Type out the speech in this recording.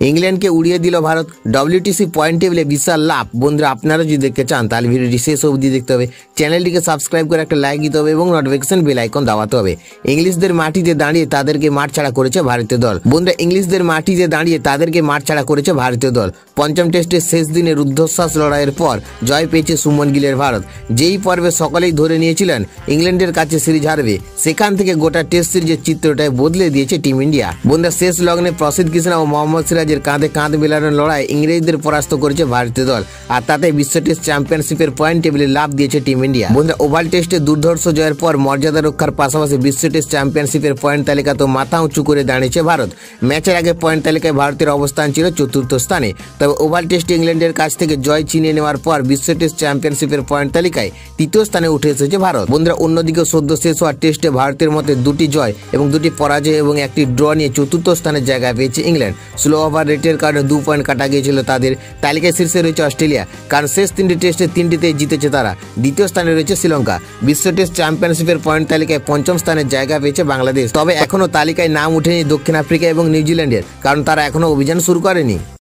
ইংল্যান্ডকে উড়িয়ে দিল ভারত। WTC পয়েন্ট টেবিলে বিশাল লাভ। বন্ধুরা আপনারা যদি দেখতে চান তাহলে ভিডিওটি শেষ অবধি দেখতে হবে, চ্যানেলটিকে সাবস্ক্রাইব করে একটা লাইক দিতে হবে এবং নোটিফিকেশন বেল আইকন দাবাতে হবে। ইংলিশদের মাটিতে দাঁড়িয়ে তাদেরকে মাঠ ছাড়া করেছে ভারতীয় দল। বন্ধুরা ইংলিশদের মাটিতে দাঁড়িয়ে তাদেরকে মাঠ ছাড়া করেছে ভারতীয় দল। পঞ্চম টেস্টের শেষ দিনে রুদ্ধশ্বাস লড়াইয়ের পর জয় পেয়েছে সুমন গিলের ভারত। যেই পর্বে সকলেই ধরে নিয়েছিলেন ইংল্যান্ডের কাছে সিরিজ হারবে, সেখান থেকে গোটা টেস্ট সিরিজের চিত্রটাই বদলে দিয়েছে টিম ইন্ডিয়া। বন্ধুরা শেষ লগ্নে প্রসিদ্ধ কৃষ্ণা ও মোহাম্মদ সিরাজের কাঁধে কাঁধ মেলানোর লড়াই ইংরেজদের পরাস্ত করেছে ভারতীয় দল, আর তাতে বিশ্ব টেস্ট চ্যাম্পিয়নশিপের পয়েন্ট টেবিলে লাভ দিয়েছে টিম ইন্ডিয়া। বন্ধুরা ওভাল টেস্টে দুর্ধর্ষ জয়ের পর মর্যাদা রক্ষার পাশাপাশি বিশ্ব টেস্ট চ্যাম্পিয়নশিপের পয়েন্ট তালিকাতেও মাথা উঁচু করে দাঁড়িয়েছে ভারত। ম্যাচের আগে পয়েন্ট তালিকায় ভারতের অবস্থান ছিল চতুর্থ স্থানে, তবে ওভাল টেস্টে ইংল্যান্ডের কাছ থেকে জয় ছিনিয়ে নেওয়ার পর বিশ্ব টেস্ট চ্যাম্পিয়নশিপের পয়েন্ট তালিকায় তৃতীয় স্থানে উঠে এসেছে ভারত। বন্ধুরা অন্যদিকে সদ্য শেষ হওয়ার টেস্টে ভারতের মধ্যে দুটি জয় এবং দুটি পরাজয় এবং একটি ড্র নিয়ে চতুর্থ স্থানের জায়গায় পেয়েছে ইংল্যান্ড। স্লো ওভার রেটের কারণে 2 পয়েন্ট কাটা গিয়েছিল তাদের। তালিকায় শীর্ষে রয়েছে অস্ট্রেলিয়া, কারণ শেষ 3টি টেস্টে 3টিতেই জিতেছে তারা। দ্বিতীয় স্থানে রয়েছে শ্রীলঙ্কা। বিশ্ব টেস্ট চ্যাম্পিয়নশিপের পয়েন্ট তালিকায় পঞ্চম স্থানের জায়গা পেয়েছে বাংলাদেশ। তবে এখনও তালিকায় নাম উঠেনি দক্ষিণ আফ্রিকা এবং নিউজিল্যান্ডের, কারণ তারা এখনও অভিযান শুরু করেনি।